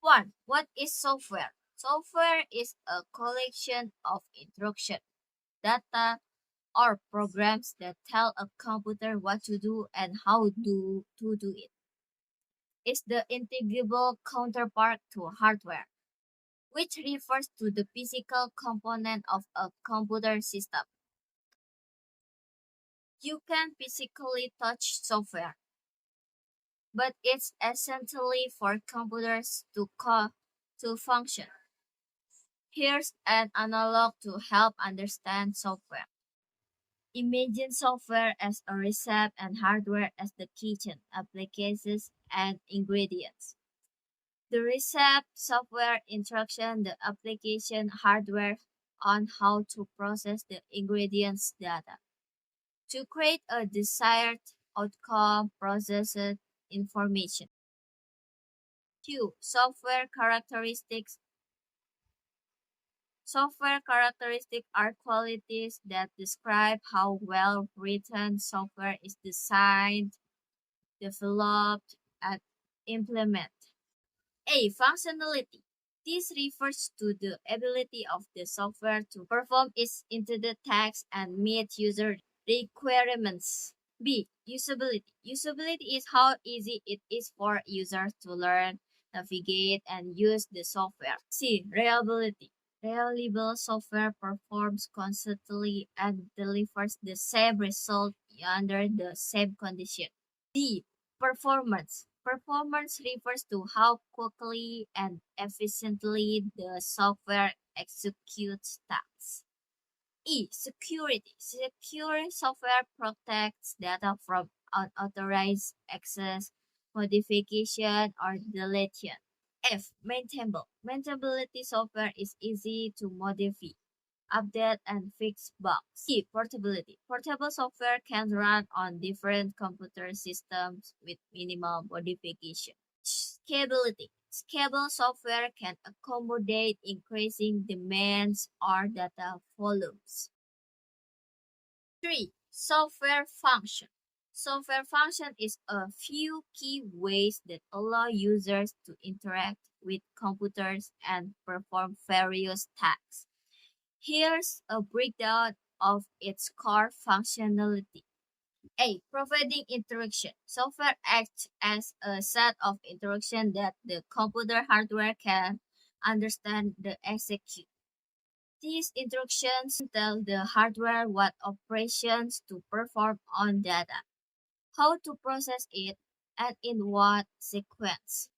1. What is software? Software is a collection of instruction, data, or programs that tell a computer what to do and to do it. It's the integrable counterpart to hardware, which refers to the physical component of a computer system. You can physically touch software, but it's essentially for computers to function. Here's an analog to help understand software. Imagine software as a recipe and hardware as the kitchen, applications, and ingredients. The recipe software instruction, the application hardware on how to process the ingredients data. To create a desired outcome, processed information. 2. Software characteristics are qualities that describe how well written software is designed, developed, and implemented. A. Functionality. This refers to the ability of the software to perform its intended tasks and meet user requirements. B. Usability. Usability is how easy it is for users to learn, navigate, and use the software. C. Reliability. Reliable software performs consistently and delivers the same result under the same condition. D. Performance. Performance refers to how quickly and efficiently the software executes tasks. E. Security. Secure software protects data from unauthorized access, modification, or deletion. F. Maintainable. Maintainability software is easy to modify, update, and fix bugs. G. Portability. Portable software can run on different computer systems with minimal modification. Scalability. Scalable software can accommodate increasing demands or data volumes. 3. Software function. Software function is a few key ways that allow users to interact with computers and perform various tasks. Here's a breakdown of its core functionality. A. Providing interaction. Software acts as a set of instructions that the computer hardware can understand and execute. These instructions tell the hardware what operations to perform on data, how to process it, and in what sequence.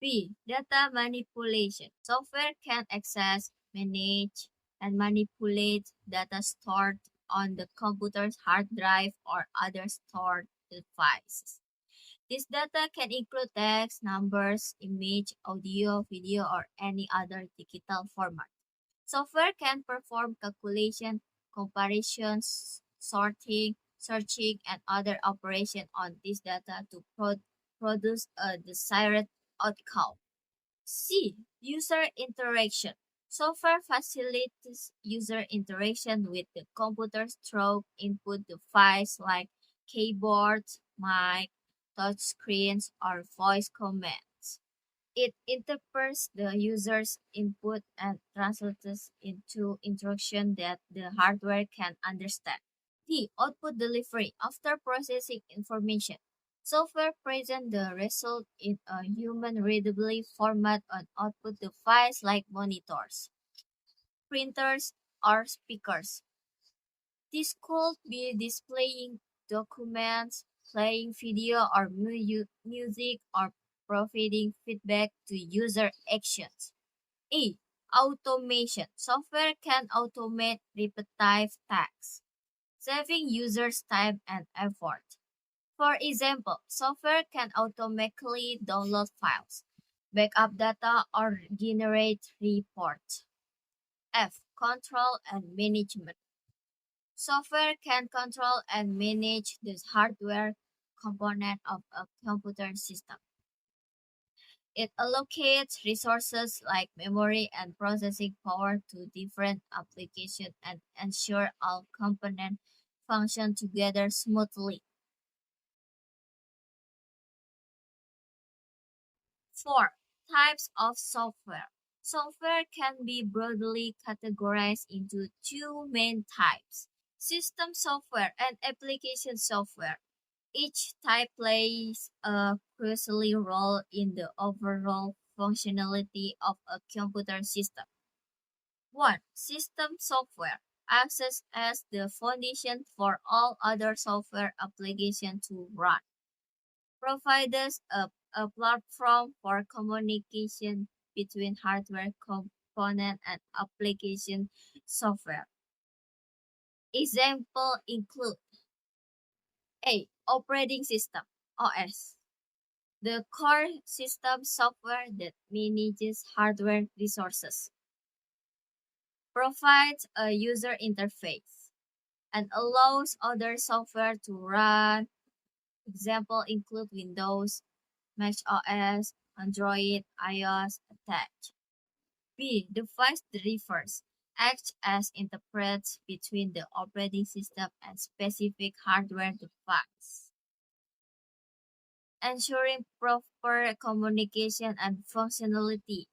B. Data manipulation. Software can access, manage, and manipulate data stored on the computer's hard drive or other stored devices. This data can include text, numbers, image, audio, video, or any other digital format. Software can perform calculation, comparisons, sorting, searching, and other operations on this data to produce a desired outcome. C. User interaction. Software facilitates user interaction with the computer through input devices like keyboards, mic, touchscreens, or voice commands. It interprets the user's input and translates into instruction that the hardware can understand. D. Output delivery. After processing information, software presents the result in a human-readable format on output devices like monitors, printers, or speakers. This could be displaying documents, playing video or music, or providing feedback to user actions. A. Automation. Software can automate repetitive tasks, saving users time and effort. For example, software can automatically download files, backup data, or generate reports. F. Control and management. Software can control and manage the hardware component of a computer system. It allocates resources like memory and processing power to different applications and ensure all components function together smoothly. 4. Types of software. Software can be broadly categorized into two main types: system software and application software. Each type plays a crucial role in the overall functionality of a computer system. 1. System software acts as the foundation for all other software applications to run. Provides a platform for communication between hardware component and application software. Example include: A. Operating system (OS), the core system software that manages hardware resources, provides a user interface, and allows other software to run. Example include Windows, Mac OS, Android, iOS, attached. B. Device drivers act as interpreters between the operating system and specific hardware device, ensuring proper communication and functionality.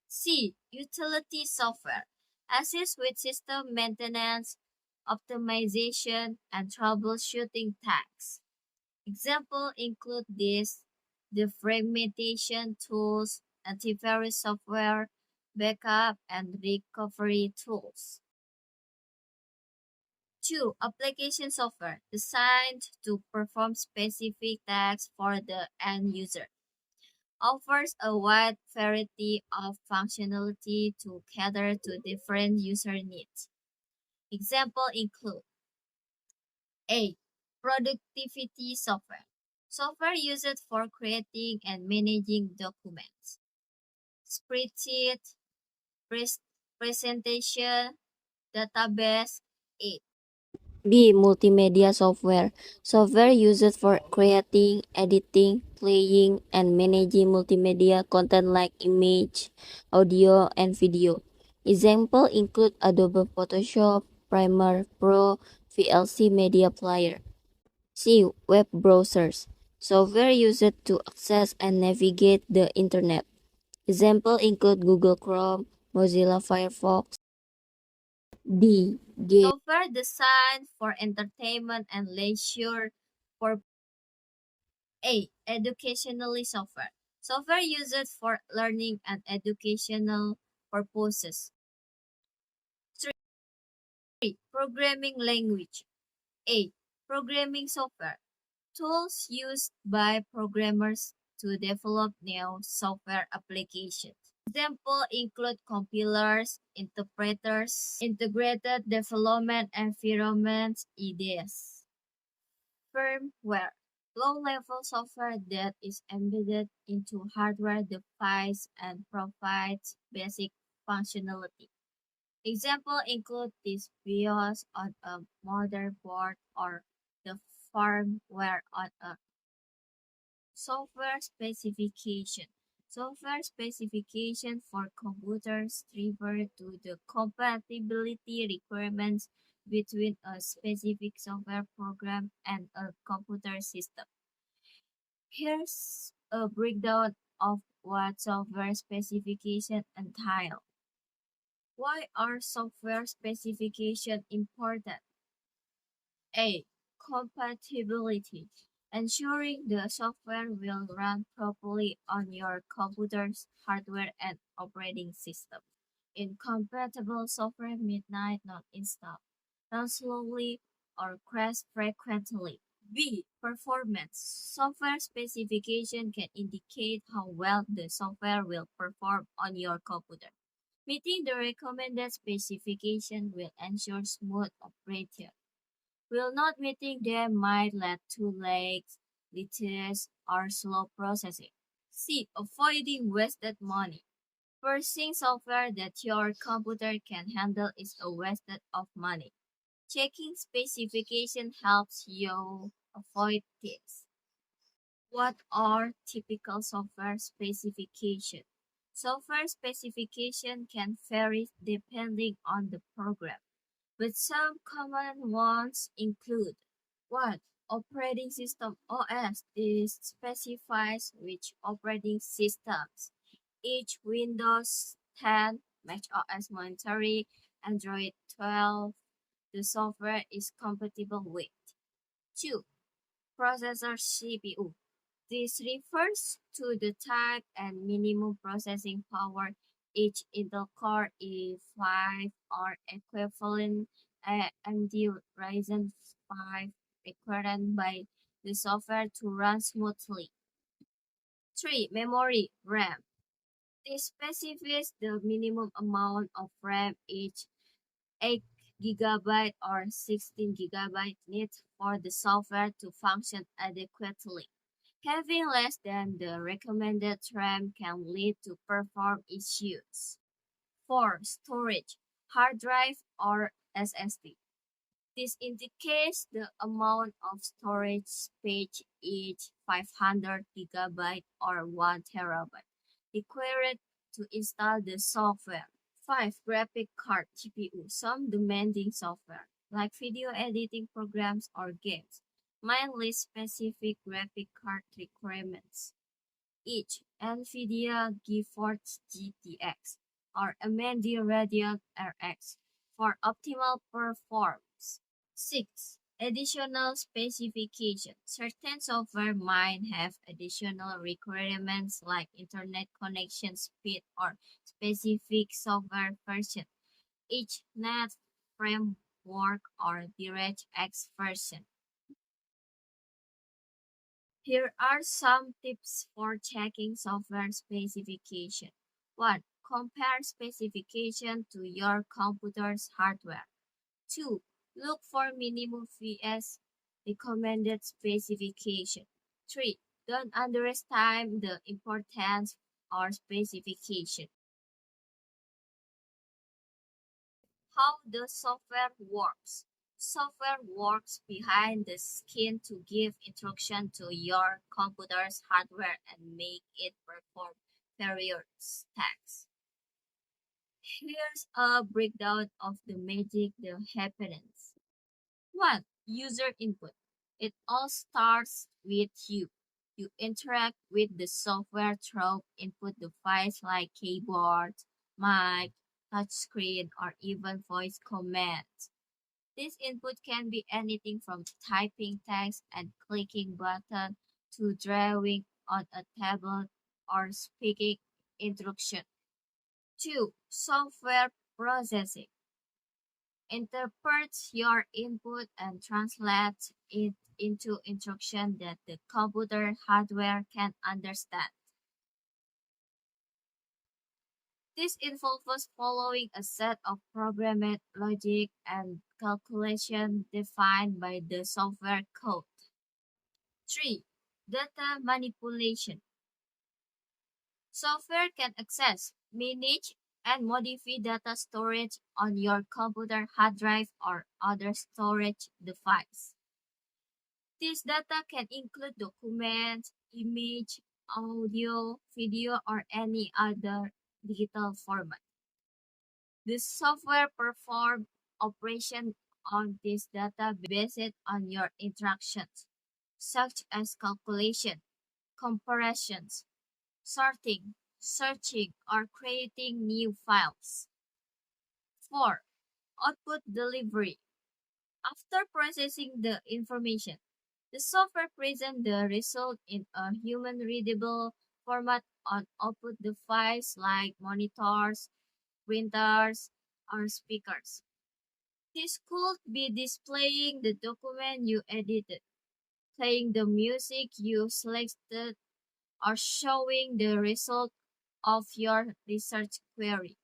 C. Utility software assists with system maintenance, optimization, and troubleshooting tasks. Examples include these: the fragmentation tools, antivirus software, backup and recovery tools. 2. Application software designed to perform specific tasks for the end user. Offers a wide variety of functionality to cater to different user needs. Examples include: A. Productivity software. Software used for creating and managing documents, spreadsheet, presentation, database. A. B. Multimedia software. Software used for creating, editing, playing, and managing multimedia content like image, audio, and video. Examples include Adobe Photoshop, Premiere Pro, VLC Media Player. C. Web browsers. Software used to access and navigate the internet. Examples include Google Chrome, Mozilla Firefox. D. Game. Software designed for entertainment and leisure. For A. Educationally software. Software used for learning and educational purposes. 3. Programming language. A. Programming software. Tools used by programmers to develop new software applications. Examples include compilers, interpreters, integrated development environments, IDEs. Firmware. Low-level software that is embedded into hardware device and provides basic functionality. Examples include this BIOS on a motherboard or the firmware on a software specification. Software specification for computers refer to the compatibility requirements between a specific software program and a computer system. Here's a breakdown of what software specification entail. Why are software specification important? A. Compatibility. Ensuring the software will run properly on your computer's hardware and operating system. Incompatible software may not install, run slowly, or crash frequently. B. Performance. Software specification can indicate how well the software will perform on your computer. Meeting the recommended specification will ensure smooth operation. Will not meeting them might lead to lags, glitches, or slow processing. C. Avoiding wasted money. Purchasing software that your computer can handle is a waste of money. Checking specification helps you avoid this. What are typical software specifications? Software specification can vary depending on the program, but some common ones include: 1. Operating system (OS). This specifies which operating systems each Windows 10, macOS Monterey, Android 12, the software is compatible with. 2. Processor CPU. This refers to the type and minimum processing power each Intel Core i5 or equivalent AMD Ryzen 5 required by the software to run smoothly. 3. Memory RAM. This specifies the minimum amount of RAM each 8 GB or 16 GB needs for the software to function adequately. Having less than the recommended RAM can lead to performance issues. 4. Storage, hard drive or SSD. This indicates the amount of storage space each 500 GB or 1 TB required to install the software. 5. Graphic card GPU. Some demanding software, like video editing programs or games, might list specific graphic card requirements. Each NVIDIA GeForce GTX or AMD Radeon RX for optimal performance. 6. Additional specifications. Certain software might have additional requirements like internet connection speed or specific software version, each .NET framework or DirectX version. Here are some tips for checking software specification. 1. Compare specification to your computer's hardware. 2. Look for minimum vs recommended specification. 3. Don't underestimate the importance or specification. How the software works. Software works behind the skin to give instruction to your computer's hardware and make it perform various tasks. Here's a breakdown of the magic that happens. 1. User input. It all starts with you. You interact with the software through input device like keyboard, mic, touchscreen, or even voice commands. This input can be anything from typing text and clicking button to drawing on a tablet or speaking instruction. 2. Software processing interprets your input and translates it into instruction that the computer hardware can understand. This involves following a set of programmed logic and calculation defined by the software code. 3. Data manipulation. Software can access, manage, and modify data storage on your computer hard drive or other storage device. This data can include documents, image, audio, video, or any other digital format. The software performs operation on this data based on your instructions, such as calculation, comparisons, sorting, searching, or creating new files. 4. Output delivery. After processing the information, the software presents the result in a human-readable format on output devices like monitors, printers, or speakers. This could be displaying the document you edited, playing the music you selected, or showing the result of your research query.